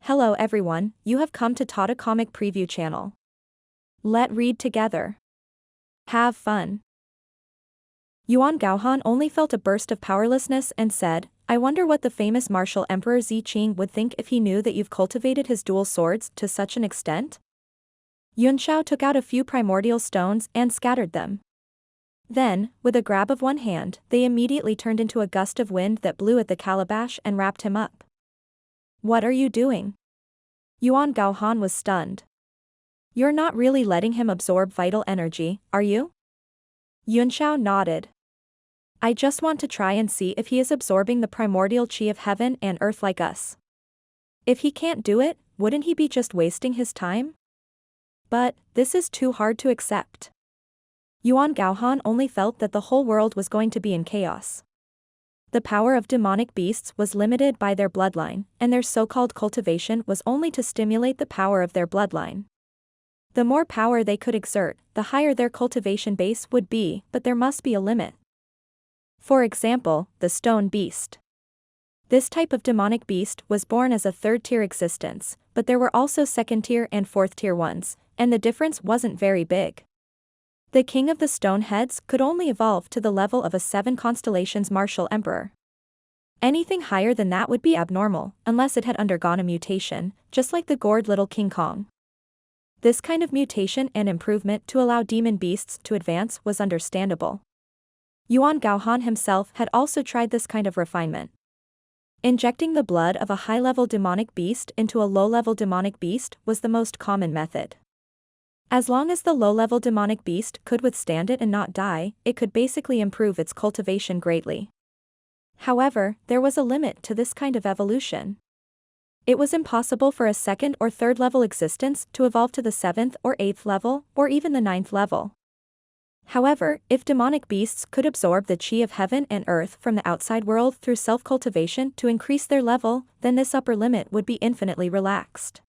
Hello everyone, you have come to Tata Comic Preview channel. Let read together. Have fun. Yuan Gaohan only felt a burst of powerlessness and said, I wonder what the famous martial emperor Zi Qing would think if he knew that you've cultivated his dual swords to such an extent? Yunxiao took out a few primordial stones and scattered them. Then, with a grab of one hand, they immediately turned into a gust of wind that blew at the calabash and wrapped him up. What are you doing? Yuan Gaohan was stunned. You're not really letting him absorb vital energy, are you? Yunxiao nodded. I just want to try and see if he is absorbing the primordial qi of heaven and earth like us. If he can't do it, wouldn't he be just wasting his time? But, this is too hard to accept. Yuan Gaohan only felt that the whole world was going to be in chaos. The power of demonic beasts was limited by their bloodline, and their so-called cultivation was only to stimulate the power of their bloodline. The more power they could exert, the higher their cultivation base would be, but there must be a limit. For example, the stone beast. This type of demonic beast was born as a third-tier existence, but there were also second-tier and fourth-tier ones, and the difference wasn't very big. The king of the stone heads could only evolve to the level of a 7 constellations martial emperor. Anything higher than that would be abnormal, unless it had undergone a mutation, just like the gourd little King Kong. This kind of mutation and improvement to allow demon beasts to advance was understandable. Yuan Gaohan himself had also tried this kind of refinement. Injecting the blood of a high-level demonic beast into a low-level demonic beast was the most common method. As long as the low-level demonic beast could withstand it and not die, it could basically improve its cultivation greatly. However, there was a limit to this kind of evolution. It was impossible for a second or third level existence to evolve to the 7th or 8th level, or even the 9th level. However, if demonic beasts could absorb the qi of heaven and earth from the outside world through self-cultivation to increase their level, then this upper limit would be infinitely relaxed.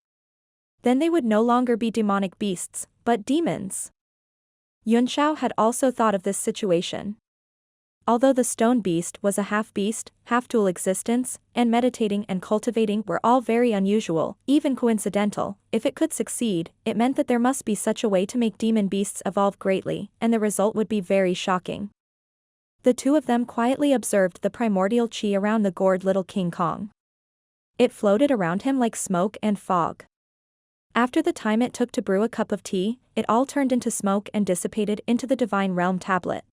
Then they would no longer be demonic beasts, but demons. Yunxiao had also thought of this situation. Although the stone beast was a half-beast, half-dual existence, and meditating and cultivating were all very unusual, even coincidental, if it could succeed, it meant that there must be such a way to make demon beasts evolve greatly, and the result would be very shocking. The two of them quietly observed the primordial qi around the gourd little King Kong. It floated around him like smoke and fog. After the time it took to brew a cup of tea, it all turned into smoke and dissipated into the Divine Realm tablet.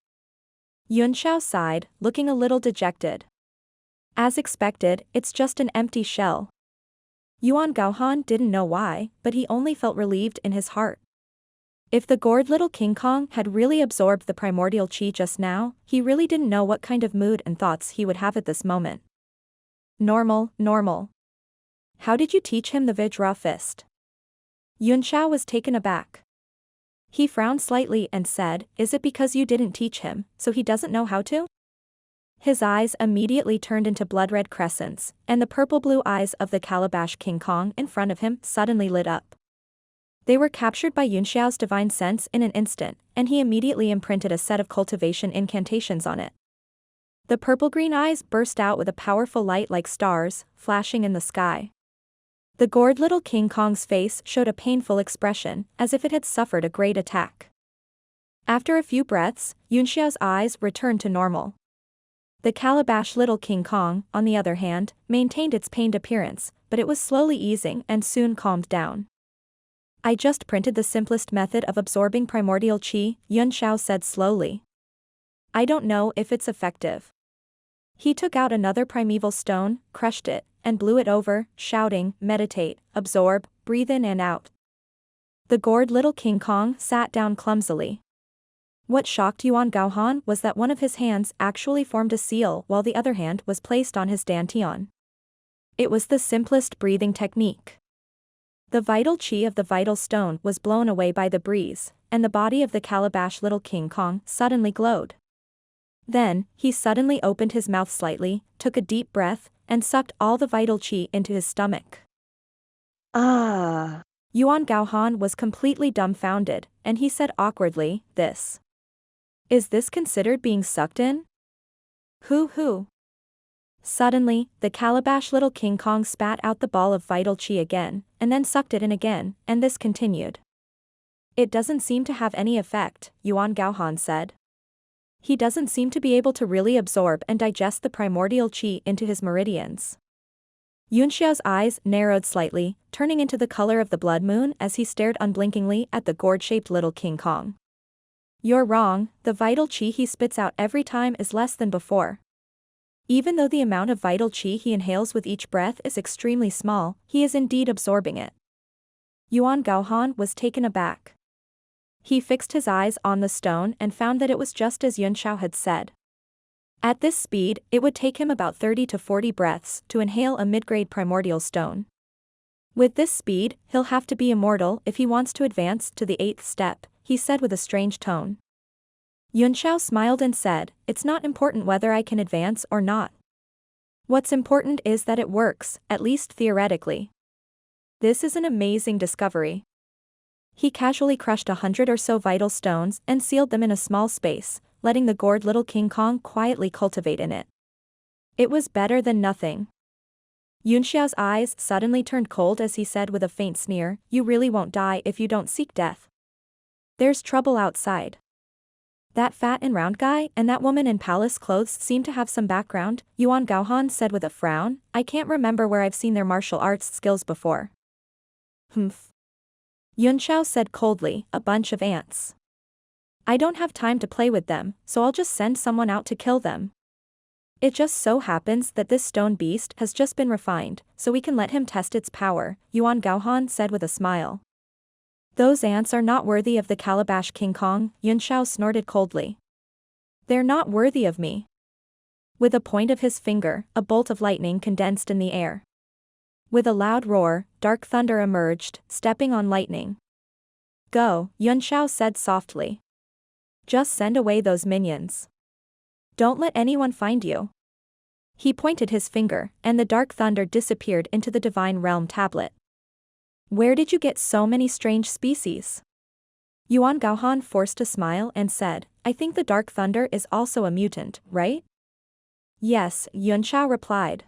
Yunxiao sighed, looking a little dejected. As expected, it's just an empty shell. Yuan Gaohan didn't know why, but he only felt relieved in his heart. If the gourd little King Kong had really absorbed the primordial qi just now, he really didn't know what kind of mood and thoughts he would have at this moment. Normal. How did you teach him the Vajra fist? Yunxiao was taken aback. He frowned slightly and said, Is it because you didn't teach him, so he doesn't know how to? His eyes immediately turned into blood-red crescents, and the purple-blue eyes of the calabash King Kong in front of him suddenly lit up. They were captured by Yunxiao's divine sense in an instant, and he immediately imprinted a set of cultivation incantations on it. The purple-green eyes burst out with a powerful light like stars, flashing in the sky. The gourd little King Kong's face showed a painful expression, as if it had suffered a great attack. After a few breaths, Yunxiao's eyes returned to normal. The calabash little King Kong, on the other hand, maintained its pained appearance, but it was slowly easing and soon calmed down. I just printed the simplest method of absorbing primordial qi, Yunxiao said slowly. I don't know if it's effective. He took out another primeval stone, crushed it, and blew it over, shouting, meditate, absorb, breathe in and out. The gourd little King Kong sat down clumsily. What shocked Yuan Gaohan was that one of his hands actually formed a seal while the other hand was placed on his dantian. It was the simplest breathing technique. The vital qi of the vital stone was blown away by the breeze, and the body of the calabash little King Kong suddenly glowed. Then, he suddenly opened his mouth slightly, took a deep breath, and sucked all the vital qi into his stomach. Yuan Gaohan was completely dumbfounded, and he said awkwardly, Is this considered being sucked in? Hoo. Suddenly, the calabash little King Kong spat out the ball of vital chi again, and then sucked it in again, and this continued. It doesn't seem to have any effect, Yuan Gaohan said. He doesn't seem to be able to really absorb and digest the primordial chi into his meridians. Yunxiao's eyes narrowed slightly, turning into the color of the blood moon as he stared unblinkingly at the gourd-shaped little King Kong. You're wrong, the vital chi he spits out every time is less than before. Even though the amount of vital chi he inhales with each breath is extremely small, he is indeed absorbing it. Yuan Gaohan was taken aback. He fixed his eyes on the stone and found that it was just as Yunxiao had said. At this speed, it would take him about 30 to 40 breaths to inhale a mid-grade primordial stone. With this speed, he'll have to be immortal if he wants to advance to the 8th step, he said with a strange tone. Yunxiao smiled and said, it's not important whether I can advance or not. What's important is that it works, at least theoretically. This is an amazing discovery. He casually crushed 100 or so vital stones and sealed them in a small space, letting the gourd little King Kong quietly cultivate in it. It was better than nothing. Yunxiao's eyes suddenly turned cold as he said with a faint sneer, you really won't die if you don't seek death. There's trouble outside. That fat and round guy and that woman in palace clothes seem to have some background, Yuan Gaohan said with a frown. I can't remember where I've seen their martial arts skills before. Humph. Yunxiao said coldly, a bunch of ants. I don't have time to play with them, so I'll just send someone out to kill them. It just so happens that this stone beast has just been refined, so we can let him test its power, Yuan Gaohan said with a smile. Those ants are not worthy of the calabash King Kong, Yunxiao snorted coldly. They're not worthy of me. With a point of his finger, a bolt of lightning condensed in the air. With a loud roar, dark thunder emerged, stepping on lightning. Go, Yunxiao said softly. Just send away those minions. Don't let anyone find you. He pointed his finger, and the dark thunder disappeared into the divine realm tablet. Where did you get so many strange species? Yuan Gaohan forced a smile and said, I think the dark thunder is also a mutant, right? Yes, Yunxiao replied.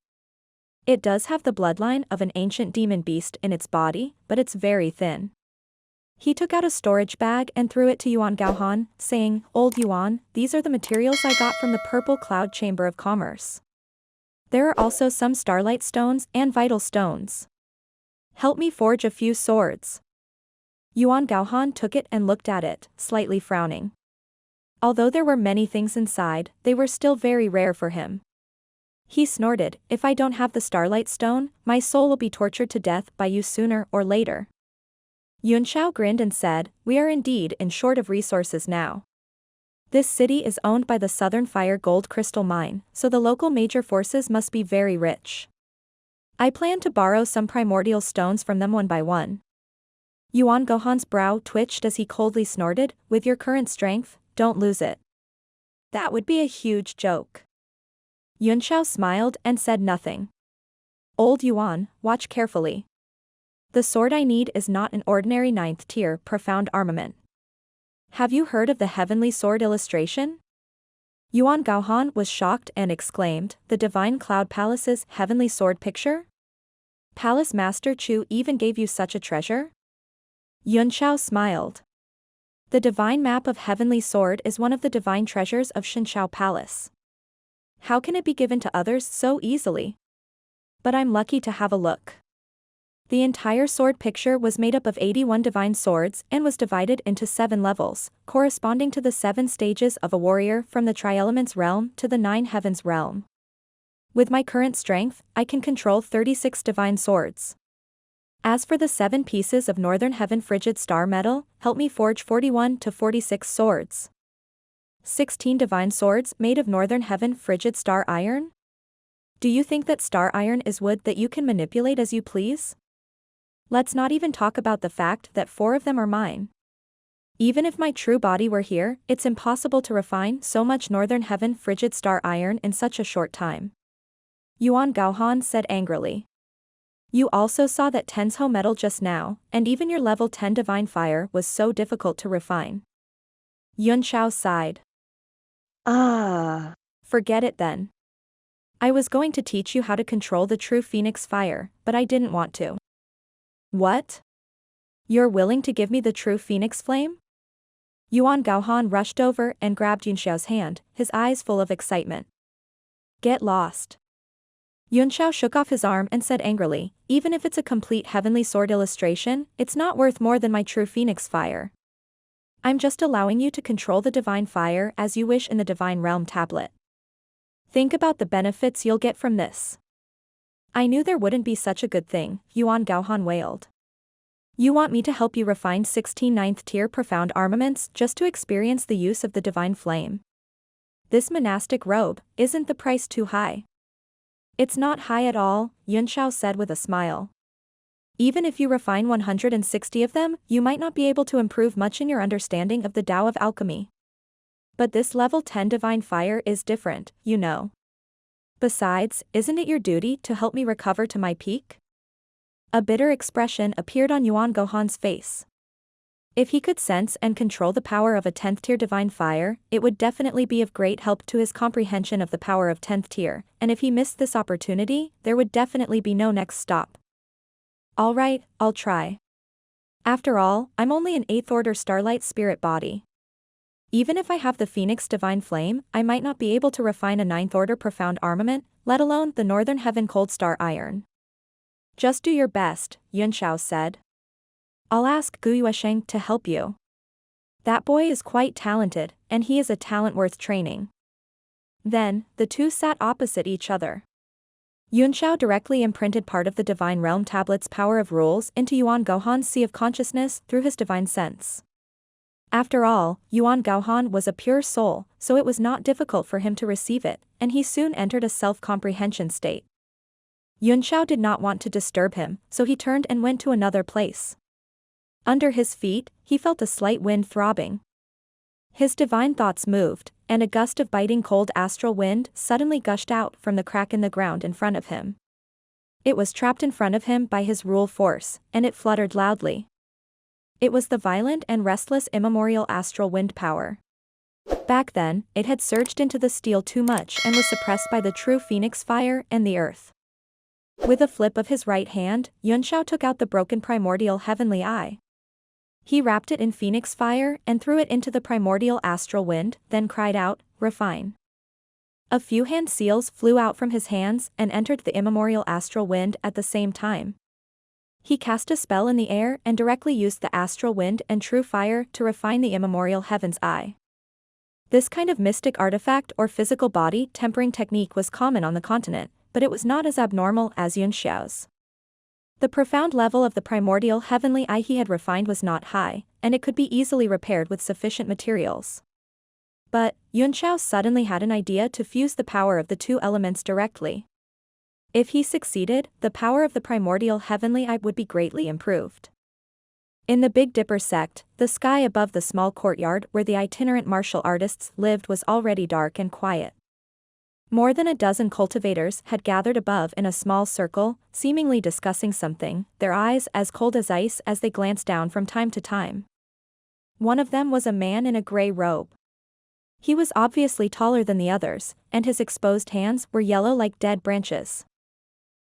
It does have the bloodline of an ancient demon beast in its body, but it's very thin. He took out a storage bag and threw it to Yuan Gaohan, saying, Old Yuan, these are the materials I got from the Purple Cloud Chamber of Commerce. There are also some starlight stones and vital stones. Help me forge a few swords. Yuan Gaohan took it and looked at it, slightly frowning. Although there were many things inside, they were still very rare for him. He snorted, if I don't have the starlight stone, my soul will be tortured to death by you sooner or later. Yunxiao grinned and said, we are indeed in short of resources now. This city is owned by the Southern Fire Gold Crystal Mine, so the local major forces must be very rich. I plan to borrow some primordial stones from them one by one. Yuan Gaohan's brow twitched as he coldly snorted, with your current strength, don't lose it. That would be a huge joke. Yunxiao smiled and said nothing. Old Yuan, watch carefully. The sword I need is not an ordinary 9th tier profound armament. Have you heard of the heavenly sword illustration? Yuan Gaohan was shocked and exclaimed, the Divine Cloud Palace's heavenly sword picture? Palace Master Chu even gave you such a treasure? Yunxiao smiled. The divine map of heavenly sword is one of the divine treasures of Shenshao Palace. How can it be given to others so easily? But I'm lucky to have a look. The entire sword picture was made up of 81 divine swords and was divided into 7 levels, corresponding to the 7 stages of a warrior from the Tri-Elements realm to the 9 Heavens realm. With my current strength, I can control 36 divine swords. As for the 7 pieces of Northern Heaven Frigid Star metal, help me forge 41 to 46 swords. 16 divine swords made of Northern Heaven Frigid Star iron? Do you think that star iron is wood that you can manipulate as you please? Let's not even talk about the fact that 4 of them are mine. Even if my true body were here, it's impossible to refine so much Northern Heaven Frigid Star iron in such a short time. Yuan Gaohan said angrily. You also saw that Tensho metal just now, and even your level 10 divine fire was so difficult to refine. Yunxiao sighed. Forget it then. I was going to teach you how to control the true phoenix fire, but I didn't want to. What? You're willing to give me the true phoenix flame? Yuan Gaohan rushed over and grabbed Yunxiao's hand, his eyes full of excitement. Get lost. Yunxiao shook off his arm and said angrily, even if it's a complete heavenly sword illustration, it's not worth more than my true phoenix fire. I'm just allowing you to control the divine fire as you wish in the divine realm tablet. Think about the benefits you'll get from this. I knew there wouldn't be such a good thing, Yuan Gaohan wailed. You want me to help you refine 16 ninth tier profound armaments just to experience the use of the divine flame? This monastic robe, isn't the price too high? It's not high at all, Yunxiao said with a smile. Even if you refine 160 of them, you might not be able to improve much in your understanding of the Tao of alchemy. But this level 10 divine fire is different, you know. Besides, isn't it your duty to help me recover to my peak? A bitter expression appeared on Yuan Gaohan's face. If he could sense and control the power of a 10th tier divine fire, it would definitely be of great help to his comprehension of the power of 10th tier, and if he missed this opportunity, there would definitely be no next stop. Alright, I'll try. After all, I'm only an 8th order starlight spirit body. Even if I have the Phoenix Divine Flame, I might not be able to refine a 9th order profound armament, let alone the Northern Heaven Cold Star Iron. Just do your best, Yunxiao said. I'll ask Sheng to help you. That boy is quite talented, and he is a talent worth training. Then, the two sat opposite each other. Yunxiao directly imprinted part of the Divine Realm Tablet's power of rules into Yuan Gaohan's sea of consciousness through his divine sense. After all, Yuan Gaohan was a pure soul, so it was not difficult for him to receive it, and he soon entered a self-comprehension state. Yunxiao did not want to disturb him, so he turned and went to another place. Under his feet, he felt a slight wind throbbing. His divine thoughts moved, and a gust of biting cold astral wind suddenly gushed out from the crack in the ground in front of him. It was trapped in front of him by his rule force, and it fluttered loudly. It was the violent and restless immemorial astral wind power. Back then, it had surged into the steel too much and was suppressed by the true phoenix fire and the earth. With a flip of his right hand, Yunxiao took out the broken primordial heavenly eye. He wrapped it in phoenix fire and threw it into the primordial astral wind, then cried out, "Refine." A few hand seals flew out from his hands and entered the immemorial astral wind at the same time. He cast a spell in the air and directly used the astral wind and true fire to refine the immemorial heaven's eye. This kind of mystic artifact or physical body tempering technique was common on the continent, but it was not as abnormal as Yunxiao's. The profound level of the primordial heavenly eye he had refined was not high, and it could be easily repaired with sufficient materials. But, Yunxiao suddenly had an idea to fuse the power of the two elements directly. If he succeeded, the power of the primordial heavenly eye would be greatly improved. In the Big Dipper sect, the sky above the small courtyard where the itinerant martial artists lived was already dark and quiet. More than a dozen cultivators had gathered above in a small circle, seemingly discussing something, their eyes as cold as ice as they glanced down from time to time. One of them was a man in a gray robe. He was obviously taller than the others, and his exposed hands were yellow like dead branches.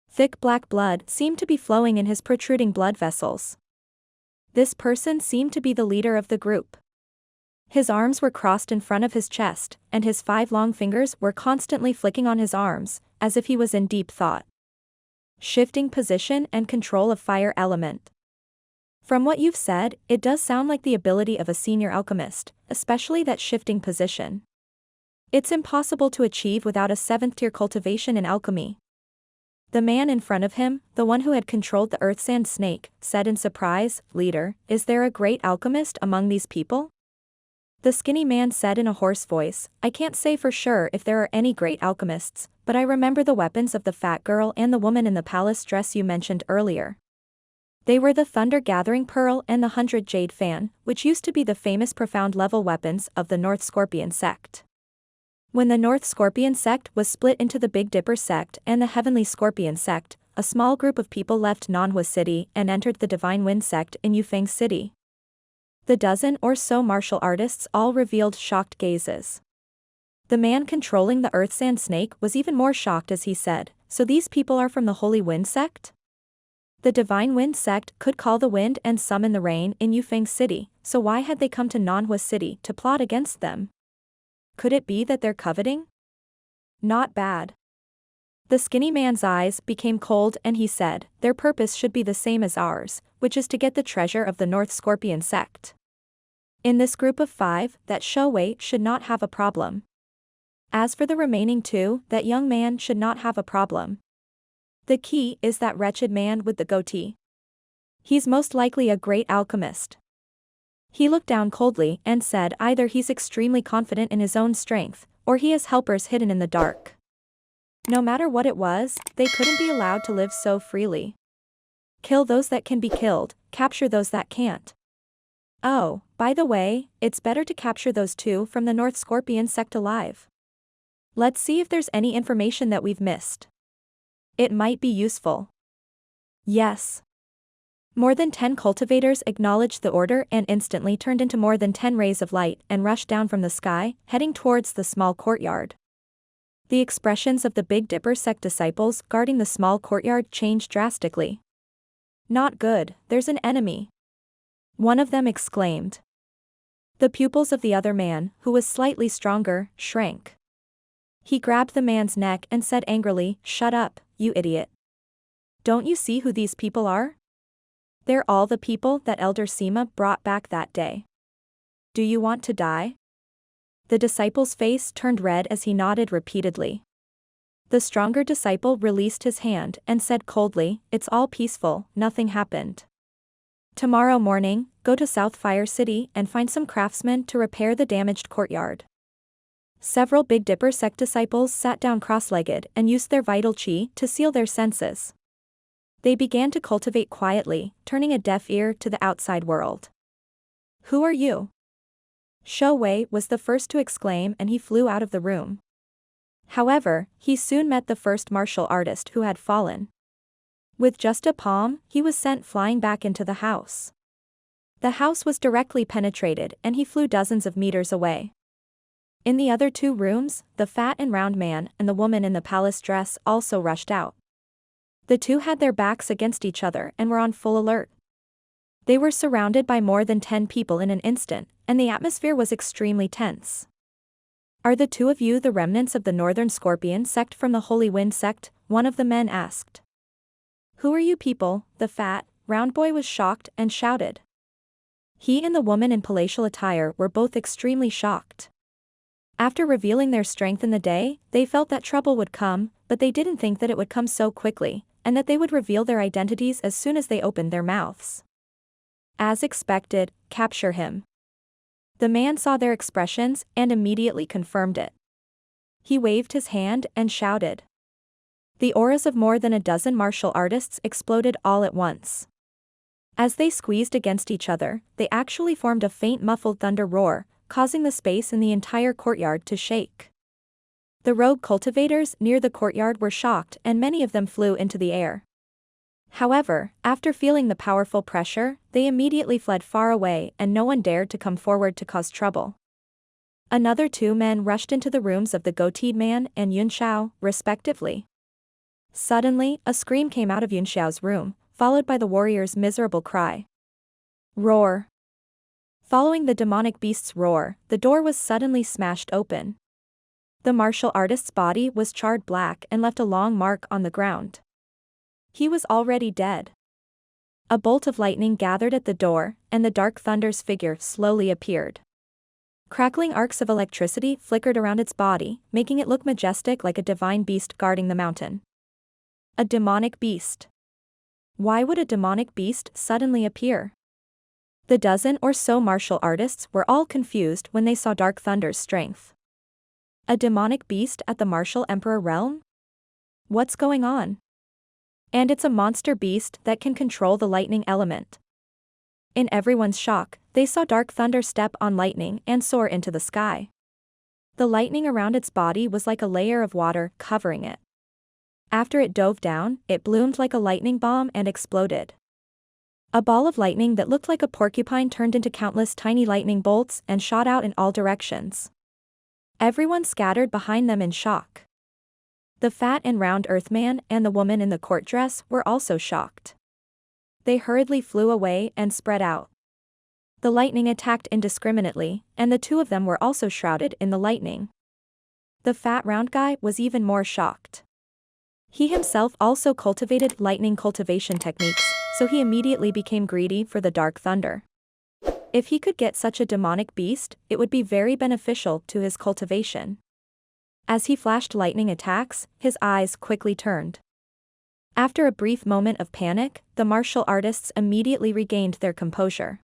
Thick black blood seemed to be flowing in his protruding blood vessels. This person seemed to be the leader of the group. His arms were crossed in front of his chest, and his 5 long fingers were constantly flicking on his arms, as if he was in deep thought. Shifting position and control of fire element. From what you've said, it does sound like the ability of a senior alchemist, especially that shifting position. It's impossible to achieve without a 7th tier cultivation in alchemy. The man in front of him, the one who had controlled the earth sand snake, said in surprise, "Leader, is there a great alchemist among these people?" The skinny man said in a hoarse voice, "I can't say for sure if there are any great alchemists, but I remember the weapons of the fat girl and the woman in the palace dress you mentioned earlier. They were the Thunder-Gathering Pearl and the 100 Jade Fan, which used to be the famous profound-level weapons of the North Scorpion sect. When the North Scorpion sect was split into the Big Dipper sect and the Heavenly Scorpion sect, a small group of people left Manhwa City and entered the Divine Wind sect in Yufeng City." The dozen or so martial artists all revealed shocked gazes. The man controlling the earth sand snake was even more shocked as he said, "So these people are from the Holy Wind sect?" The Divine Wind sect could call the wind and summon the rain in Yufeng City, so why had they come to Nanhua City to plot against them? Could it be that they're coveting? Not bad. The skinny man's eyes became cold and he said, "Their purpose should be the same as ours, which is to get the treasure of the North Scorpion sect. In this group of 5, that Shui should not have a problem. As for the remaining 2, that young man should not have a problem. The key is that wretched man with the goatee. He's most likely a great alchemist." He looked down coldly and said either he's extremely confident in his own strength, or he has helpers hidden in the dark. No matter what it was, they couldn't be allowed to live so freely. Kill those that can be killed, capture those that can't. Oh, by the way, it's better to capture those 2 from the North Scorpion sect alive. Let's see if there's any information that we've missed. It might be useful. Yes. More than 10 cultivators acknowledged the order and instantly turned into more than 10 rays of light and rushed down from the sky, heading towards the small courtyard. The expressions of the Big Dipper sect disciples guarding the small courtyard changed drastically. "Not good, there's an enemy," one of them exclaimed. The pupils of the other man, who was slightly stronger, shrank. He grabbed the man's neck and said angrily, "Shut up, you idiot. Don't you see who these people are? They're all the people that Elder Sima brought back that day. Do you want to die?" The disciple's face turned red as he nodded repeatedly. The stronger disciple released his hand and said coldly, "It's all peaceful, nothing happened. Tomorrow morning, go to South Fire City and find some craftsmen to repair the damaged courtyard." Several Big Dipper sect disciples sat down cross-legged and used their vital chi to seal their senses. They began to cultivate quietly, turning a deaf ear to the outside world. "Who are you?" Shui was the first to exclaim and he flew out of the room. However, he soon met the first martial artist who had fallen. With just a palm, he was sent flying back into the house. The house was directly penetrated and he flew dozens of meters away. In the other 2 rooms, the fat and round man and the woman in the palace dress also rushed out. The 2 had their backs against each other and were on full alert. They were surrounded by more than 10 people in an instant, and the atmosphere was extremely tense. "Are the 2 of you the remnants of the Northern Scorpion sect from the Holy Wind sect?" one of the men asked. "Who are you people?" the fat, round boy was shocked and shouted. He and the woman in palatial attire were both extremely shocked. After revealing their strength in the day, they felt that trouble would come, but they didn't think that it would come so quickly, and that they would reveal their identities as soon as they opened their mouths. As expected, capture him. The man saw their expressions and immediately confirmed it. He waved his hand and shouted. The auras of more than a dozen martial artists exploded all at once. As they squeezed against each other, they actually formed a faint muffled thunder roar, causing the space in the entire courtyard to shake. The rogue cultivators near the courtyard were shocked and many of them flew into the air. However, after feeling the powerful pressure, they immediately fled far away and no one dared to come forward to cause trouble. Another 2 men rushed into the rooms of the goateed man and Yunxiao, respectively. Suddenly, a scream came out of Yunxiao's room, followed by the warrior's miserable cry. Roar. Following the demonic beast's roar, the door was suddenly smashed open. The martial artist's body was charred black and left a long mark on the ground. He was already dead. A bolt of lightning gathered at the door, and the dark thunder's figure slowly appeared. Crackling arcs of electricity flickered around its body, making it look majestic like a divine beast guarding the mountain. A demonic beast. Why would a demonic beast suddenly appear? The dozen or so martial artists were all confused when they saw Dark Thunder's strength. A demonic beast at the martial emperor realm? What's going on? And it's a monster beast that can control the lightning element. In everyone's shock, they saw Dark Thunder step on lightning and soar into the sky. The lightning around its body was like a layer of water covering it. After it dove down, it bloomed like a lightning bomb and exploded. A ball of lightning that looked like a porcupine turned into countless tiny lightning bolts and shot out in all directions. Everyone scattered behind them in shock. The fat and round Earthman and the woman in the court dress were also shocked. They hurriedly flew away and spread out. The lightning attacked indiscriminately, and the two of them were also shrouded in the lightning. The fat round guy was even more shocked. He himself also cultivated lightning cultivation techniques, so he immediately became greedy for the dark thunder. If he could get such a demonic beast, it would be very beneficial to his cultivation. As he flashed lightning attacks, his eyes quickly turned. After a brief moment of panic, the martial artists immediately regained their composure.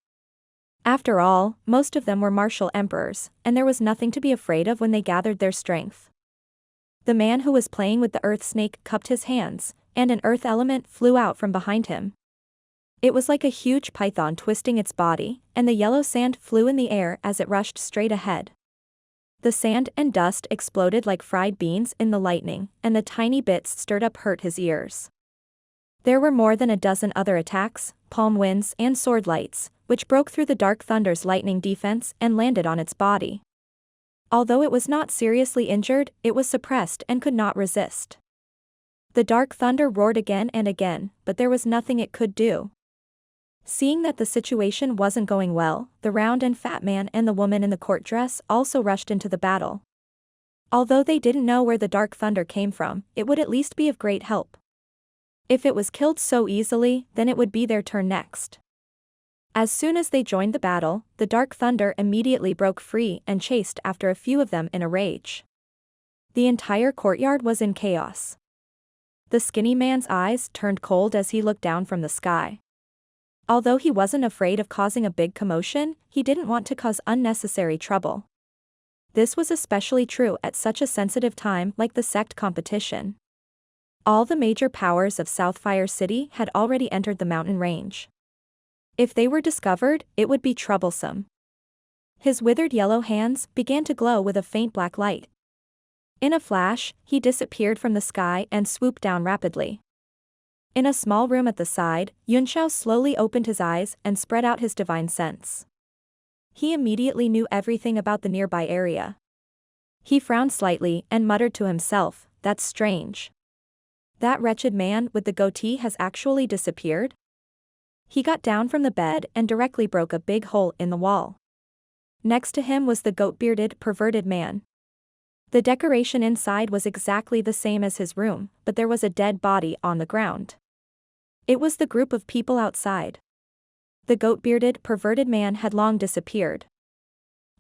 After all, most of them were martial emperors, and there was nothing to be afraid of when they gathered their strength. The man who was playing with the earth snake cupped his hands, and an earth element flew out from behind him. It was like a huge python twisting its body, and the yellow sand flew in the air as it rushed straight ahead. The sand and dust exploded like fried beans in the lightning, and the tiny bits stirred up hurt his ears. There were more than a dozen other attacks, palm winds and sword lights, which broke through the dark thunder's lightning defense and landed on its body. Although it was not seriously injured, it was suppressed and could not resist. The dark thunder roared again and again, but there was nothing it could do. Seeing that the situation wasn't going well, the round and fat man and the woman in the court dress also rushed into the battle. Although they didn't know where the dark thunder came from, it would at least be of great help. If it was killed so easily, then it would be their turn next. As soon as they joined the battle, the dark thunder immediately broke free and chased after a few of them in a rage. The entire courtyard was in chaos. The skinny man's eyes turned cold as he looked down from the sky. Although he wasn't afraid of causing a big commotion, he didn't want to cause unnecessary trouble. This was especially true at such a sensitive time like the sect competition. All the major powers of Southfire City had already entered the mountain range. If they were discovered, it would be troublesome. His withered yellow hands began to glow with a faint black light. In a flash, he disappeared from the sky and swooped down rapidly. In a small room at the side, Yunxiao slowly opened his eyes and spread out his divine sense. He immediately knew everything about the nearby area. He frowned slightly and muttered to himself, "That's strange. That wretched man with the goatee has actually disappeared?" He got down from the bed and directly broke a big hole in the wall. Next to him was the goat-bearded, perverted man. The decoration inside was exactly the same as his room, but there was a dead body on the ground. It was the group of people outside. The goat-bearded, perverted man had long disappeared.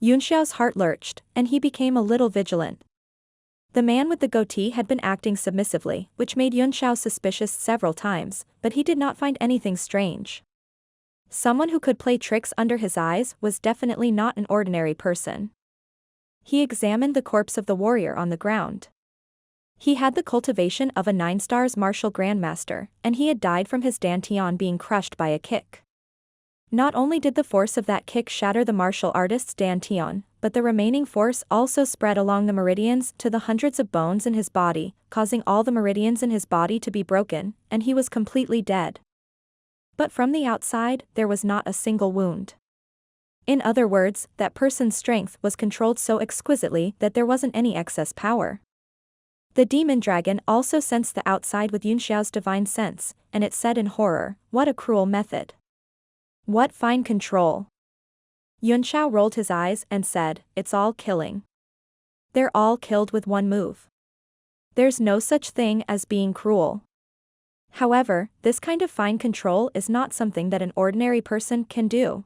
Yunxiao's heart lurched, and he became a little vigilant. The man with the goatee had been acting submissively, which made Yunxiao suspicious several times, but he did not find anything strange. Someone who could play tricks under his eyes was definitely not an ordinary person. He examined the corpse of the warrior on the ground. He had the cultivation of a 9-stars martial grandmaster, and he had died from his dantian being crushed by a kick. Not only did the force of that kick shatter the martial artist's dantian, but the remaining force also spread along the meridians to the hundreds of bones in his body, causing all the meridians in his body to be broken, and he was completely dead. But from the outside, there was not a single wound. In other words, that person's strength was controlled so exquisitely that there wasn't any excess power. The demon dragon also sensed the outside with Yunxiao's divine sense, and it said in horror, "What a cruel method. What fine control." Yunxiao rolled his eyes and said, "It's all killing. They're all killed with one move. There's no such thing as being cruel. However, this kind of fine control is not something that an ordinary person can do.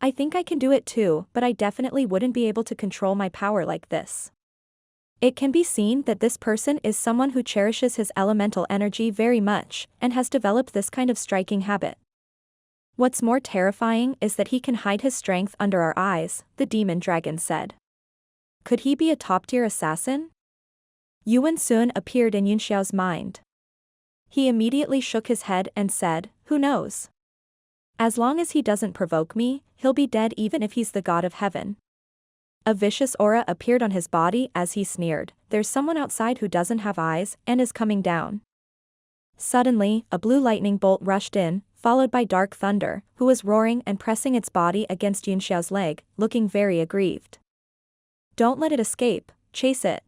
I think I can do it too, but I definitely wouldn't be able to control my power like this." It can be seen that this person is someone who cherishes his elemental energy very much, and has developed this kind of striking habit. What's more terrifying is that he can hide his strength under our eyes, the demon dragon said. Could he be a top-tier assassin? Yuan Sun appeared in Yunxiao's mind. He immediately shook his head and said, "Who knows? As long as he doesn't provoke me, he'll be dead even if he's the god of heaven." A vicious aura appeared on his body as he sneered, "There's someone outside who doesn't have eyes, and is coming down." Suddenly, a blue lightning bolt rushed in, followed by dark thunder, who was roaring and pressing its body against Yunxiao's leg, looking very aggrieved. Don't let it escape, chase it.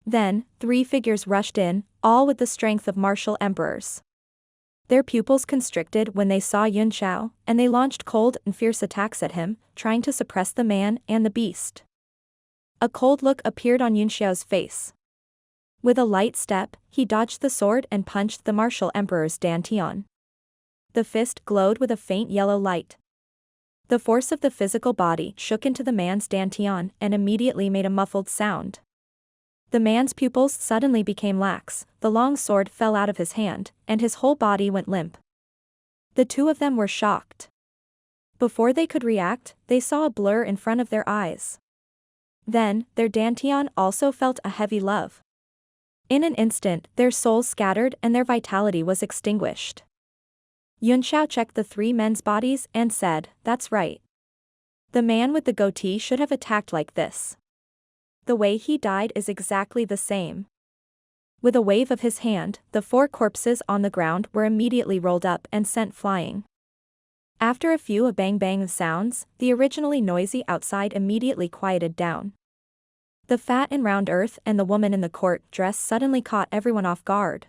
Then, 3 figures rushed in, all with the strength of martial emperors. Their pupils constricted when they saw Yunxiao, and they launched cold and fierce attacks at him, trying to suppress the man and the beast. A cold look appeared on Yunxiao's face. With a light step, he dodged the sword and punched the martial emperor's dantian. The fist glowed with a faint yellow light. The force of the physical body shook into the man's dantian and immediately made a muffled sound. The man's pupils suddenly became lax, the long sword fell out of his hand, and his whole body went limp. The 2 of them were shocked. Before they could react, they saw a blur in front of their eyes. Then, their dantian also felt a heavy love. In an instant, their souls scattered and their vitality was extinguished. Yunxiao checked the 3 men's bodies and said, "That's right. The man with the goatee should have attacked like this. The way he died is exactly the same." With a wave of his hand, the 4 corpses on the ground were immediately rolled up and sent flying. After a few bang-bang sounds, the originally noisy outside immediately quieted down. The fat and round earth and the woman in the court dress suddenly caught everyone off guard.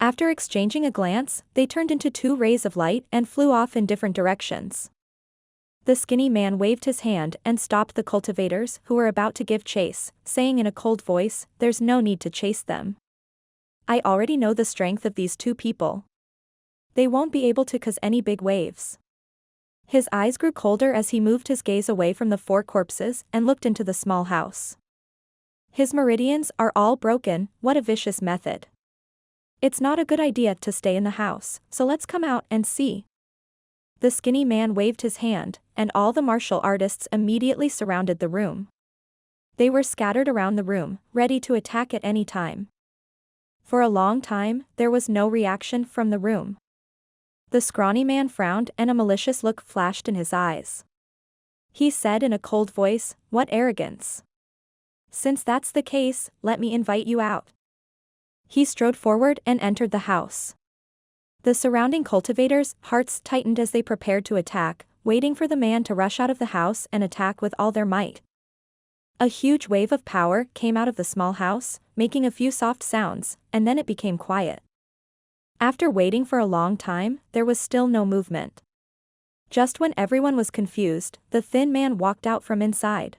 After exchanging a glance, they turned into 2 rays of light and flew off in different directions. The skinny man waved his hand and stopped the cultivators who were about to give chase, saying in a cold voice, "There's no need to chase them. I already know the strength of these 2 people. They won't be able to cause any big waves." His eyes grew colder as he moved his gaze away from the 4 corpses and looked into the small house. "His meridians are all broken, what a vicious method. It's not a good idea to stay in the house, so let's come out and see." The skinny man waved his hand, and all the martial artists immediately surrounded the room. They were scattered around the room, ready to attack at any time. For a long time, there was no reaction from the room. The scrawny man frowned and a malicious look flashed in his eyes. He said in a cold voice, "What arrogance. Since that's the case, let me invite you out." He strode forward and entered the house. The surrounding cultivators' hearts tightened as they prepared to attack, waiting for the man to rush out of the house and attack with all their might. A huge wave of power came out of the small house, making a few soft sounds, and then it became quiet. After waiting for a long time, there was still no movement. Just when everyone was confused, the thin man walked out from inside.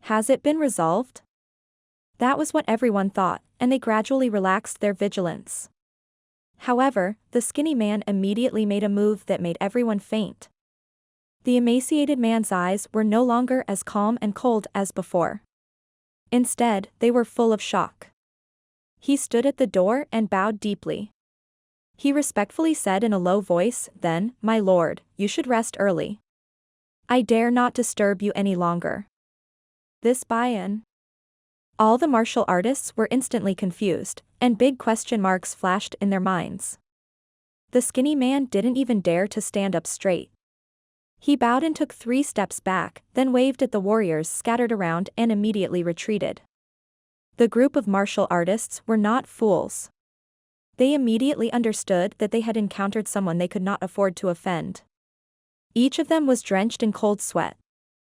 Has it been resolved? That was what everyone thought, and they gradually relaxed their vigilance. However, the skinny man immediately made a move that made everyone faint. The emaciated man's eyes were no longer as calm and cold as before. Instead, they were full of shock. He stood at the door and bowed deeply. He respectfully said in a low voice, "Then, my lord, you should rest early. I dare not disturb you any longer." This buy-in. All the martial artists were instantly confused, and big question marks flashed in their minds. The skinny man didn't even dare to stand up straight. He bowed and took 3 steps back, then waved at the warriors scattered around and immediately retreated. The group of martial artists were not fools. They immediately understood that they had encountered someone they could not afford to offend. Each of them was drenched in cold sweat.